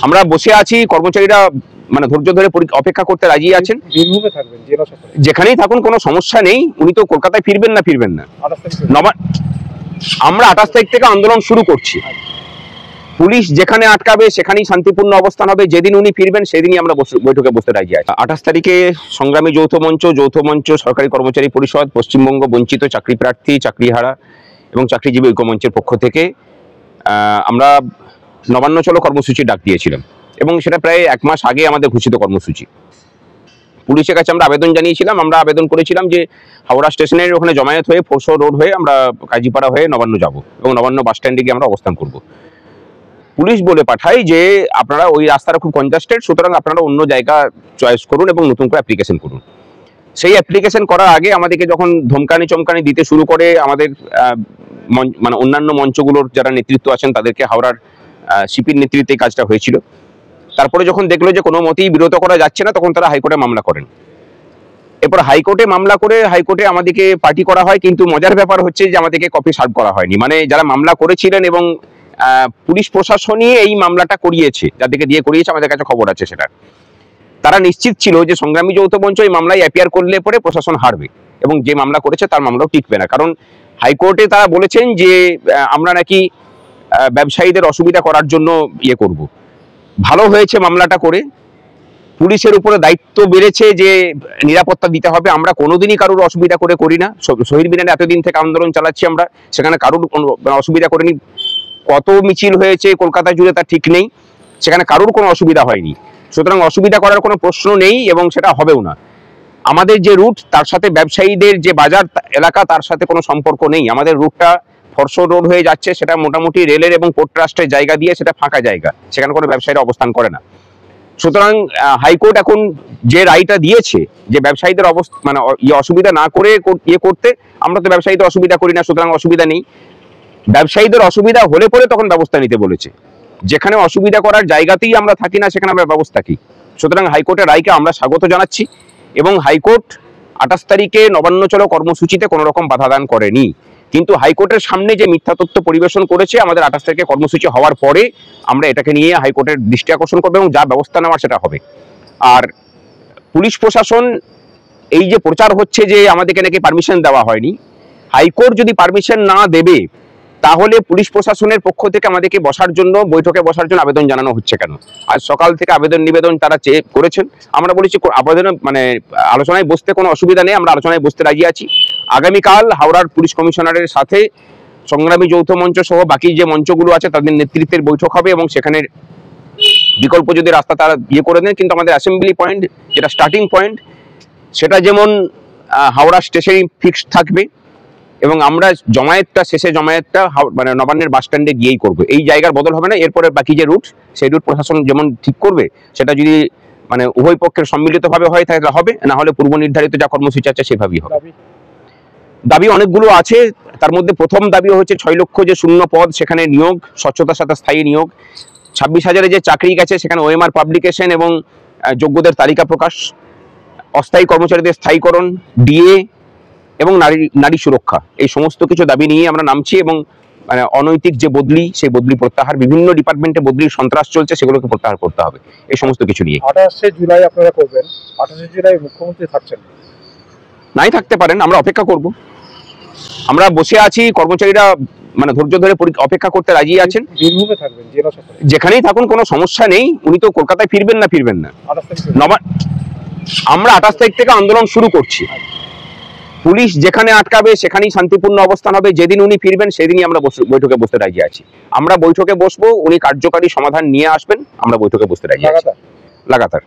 আমরা বসে আছি, কর্মচারীরা মানে ধৈর্য ধরে অপেক্ষা করতে রাজি আছেন। যেখানেই থাকুন কোনো সমস্যা নেই। উনি তো কলকাতায় ফিরবেন না। আমরা 28 তারিখ থেকে আন্দোলন শুরু করছি। পুলিশ যেখানে আটকাবে সেখানেই শান্তিপূর্ণ অবস্থান হবে। যেদিন উনি ফিরবেন সেদিনই আমরা বৈঠকে বসতে রাজি আছি। 28 তারিখে সংগ্রামী যৌথ মঞ্চ, সরকারি কর্মচারী পরিষদ, পশ্চিমবঙ্গ বঞ্চিত চাকরি প্রার্থী, চাকরিহারা এবং চাকরিজীবী ঐক্য মঞ্চের পক্ষ থেকে আমরা নবান্ন চলো কর্মসূচি ডাক দিয়েছিলাম এবং সেটা প্রায় 1 মাস আগে আমাদের ঘোষিত কর্মসূচি। পুলিশের কাছে আমরা আবেদন জানিয়েছিলাম। আমরা আবেদন করেছিলাম যে হাওড়া স্টেশনের ওখানে জমায়েত হয়ে ফোরশো রোড হয়ে আমরা কাজীপাড়া হয়ে নবান্ন যাব এবং নবান্ন বাস স্ট্যান্ডে গিয়ে আমরা অবস্থান করব। পুলিশ বলে পাঠায় যে আপনারা ওই রাস্তাটা খুব কনজাস্টেড, সুতরাং আপনারা অন্য জায়গা চয়েস করুন এবং নতুন করে অ্যাপ্লিকেশন করুন। সেই অ্যাপ্লিকেশন করার আগে আমাদেরকে যখন ধমকানি চমকানি দিতে শুরু করে, আমাদের মানে অন্যান্য মঞ্চগুলোর যারা নেতৃত্ব আছেন তাদেরকে, হাওড়ার সিপির নেতৃত্বে কাজটা হয়েছিল। তারপরে যখন দেখলো যে কোনো মতেই বিরত করা যাচ্ছে না, তখন তারা হাইকোর্টে মামলা করেন। এরপর হাইকোর্টে মামলা করে হাইকোর্টে আমাদেরকে পার্টি করা হয়, কিন্তু মজার ব্যাপার হচ্ছে যে আমাদেরকে কপি সার্ভ করা হয়নি। মানে যারা মামলা করেছিলেন এবং পুলিশ প্রশাসনই এই মামলাটা করিয়েছে, যাদেরকে দিয়ে করিয়েছে, আমাদের কাছে খবর আছে সেটা। তারা নিশ্চিত ছিল যে সংগ্রামী যৌথ মঞ্চ এই মামলায় অ্যাপিয়ার করলে পরে প্রশাসন হারবে এবং যে মামলা করেছে তার মামলাও টিকবে না। কারণ হাইকোর্টে তারা বলেছেন যে আমরা নাকি ব্যবসায়ীদের অসুবিধা করার জন্য করব। ভালো হয়েছে মামলাটা করে। পুলিশের উপরে দায়িত্ব বেড়েছে যে নিরাপত্তা দিতে হবে। আমরা কোনোদিনই কারোর অসুবিধা করে করি না। শহীদ মিনারে এতদিন থেকে আন্দোলন চালাচ্ছি আমরা, সেখানে কারোর অসুবিধা করিনি। কত মিছিল হয়েছে কলকাতা জুড়ে তার ঠিক নেই, সেখানে কারোর কোনো অসুবিধা হয়নি। সুতরাং অসুবিধা করার কোনো প্রশ্ন নেই এবং সেটা হবেও না। আমাদের যে রুট, তার সাথে ব্যবসায়ীদের যে বাজার এলাকা, তার সাথে কোনো সম্পর্ক নেই। আমাদের রুটটা ফরশো রোড হয়ে যাচ্ছে, সেটা মোটামুটি রেলের এবং পোর্ট ট্রাস্টের জায়গা দিয়ে, সেটা ফাঁকা জায়গা, সেখানে কোনো ব্যবসায়ীরা অবস্থান করে না। সুতরাং হাইকোর্ট এখন যে রায়টা দিয়েছে যে ব্যবসায়ীদের মানে অসুবিধা না করে করতে, আমরা তো ব্যবসায়ীদের অসুবিধা করি না, সুতরাং অসুবিধা নেই। ব্যবসায়ীদের অসুবিধা হলে পরে তখন ব্যবস্থা নিতে বলেছে। যেখানে অসুবিধা করার জায়গাতেই আমরা থাকি না, সেখানে আমরা ব্যবস্থা কি। সুতরাং হাইকোর্টের রায়কে আমরা স্বাগত জানাচ্ছি এবং হাইকোর্ট 28 তারিখে নবান্ন চলো কর্মসূচিতে কোনো রকম বাধা দান করেনি। কিন্তু হাইকোর্টের সামনে যে মিথ্যা তথ্য পরিবেশন করেছে, আমাদের 28 তারিখে কর্মসূচি হওয়ার পরে আমরা এটাকে নিয়ে হাইকোর্টের দৃষ্টি আকর্ষণ করবো এবং যা ব্যবস্থা নেওয়ার সেটা হবে। আর পুলিশ প্রশাসন এই যে প্রচার হচ্ছে যে আমাদেরকে নাকি পারমিশন দেওয়া হয়নি, হাইকোর্ট যদি পারমিশন না দেবে তাহলে পুলিশ প্রশাসনের পক্ষ থেকে আমাদেরকে বৈঠকে বসার জন্য আবেদন জানানো হচ্ছে কেন? আজ সকাল থেকে আবেদন নিবেদন তারা করেছেন। আমরা বলেছি আবেদন মানে আলোচনায় বসতে কোনো অসুবিধা নেই, আমরা আলোচনায় বসতে রাজি আছি। আগামীকাল হাওড়ার পুলিশ কমিশনারের সাথে সংগ্রামী যৌথ মঞ্চ সহ বাকি যে মঞ্চগুলো আছে তাদের নেতৃত্বের বৈঠক হবে এবং সেখানে বিকল্প যদি রাস্তা তারা করে দেন, কিন্তু আমাদের অ্যাসেম্বলি পয়েন্ট, যেটা স্টার্টিং পয়েন্ট, সেটা যেমন হাওড়া স্টেশনে ফিক্সড থাকবে এবং আমরা শেষে জমায়েতটা মানে নবান্নের বাস স্ট্যান্ডে গিয়েই করবো। এই জায়গার বদল হবে না। এরপরে বাকি যে রুট, সেই রুট প্রশাসন যেমন ঠিক করবে, সেটা যদি মানে উভয় পক্ষের সম্মিলিতভাবে হয় তাহলে হবে, না হলে পূর্ব নির্ধারিত যা কর্মসূচি আছে সেভাবেই হবে। দাবি অনেকগুলো আছে। তার মধ্যে প্রথম দাবি হচ্ছে 6 লক্ষ যে শূন্য পদ, সেখানে নিয়োগ, স্বচ্ছতার সাথে স্থায়ী নিয়োগ। 26,000 যে চাকরি গেছে, সেখানে ওএমআর পাবলিকেশন এবং যোগ্যদের তালিকা প্রকাশ। অস্থায়ী কর্মচারীদের স্থায়ীকরণ, ডিএ এবং নারী সুরক্ষা, এই সমস্ত কিছু দাবি নিয়ে আমরা নামছি এবং মানে অনৈতিক যে বদলি, সেই বদলি প্রত্যাহার, বিভিন্ন ডিপার্টমেন্টে বদলির সন্ত্রাস চলছে, সেগুলোকে প্রত্যাহার করতে হবে, এই সমস্ত কিছু নিয়ে। 28 জুলাই আপনারা করবেন, 28 জুলাই মুখ্যমন্ত্রী থাকছেন? নাই থাকতে পারেন, আমরা অপেক্ষা করব। আমরা বসে আছি, কর্মচারীরা মানে ধৈর্য ধরে অপেক্ষা করতে রাজি আছেন। বীরভূমে থাকবেন, জেলা সফরে? যেখানেই থাকুন কোনো সমস্যা নেই। উনি তো কলকাতায় ফিরবেন না। আমরা 28 তারিখ থেকে আন্দোলন শুরু করছি। পুলিশ যেখানে আটকাবে সেখানেই শান্তিপূর্ণ অবস্থান হবে। যেদিন উনি ফিরবেন সেদিনই আমরা বৈঠকে বসতে রাজি আছি। আমরা বৈঠকে বসবো, উনি কার্যকারী সমাধান নিয়ে আসবেন, আমরা বৈঠকে বসতে রাজি আছি লাগাতার।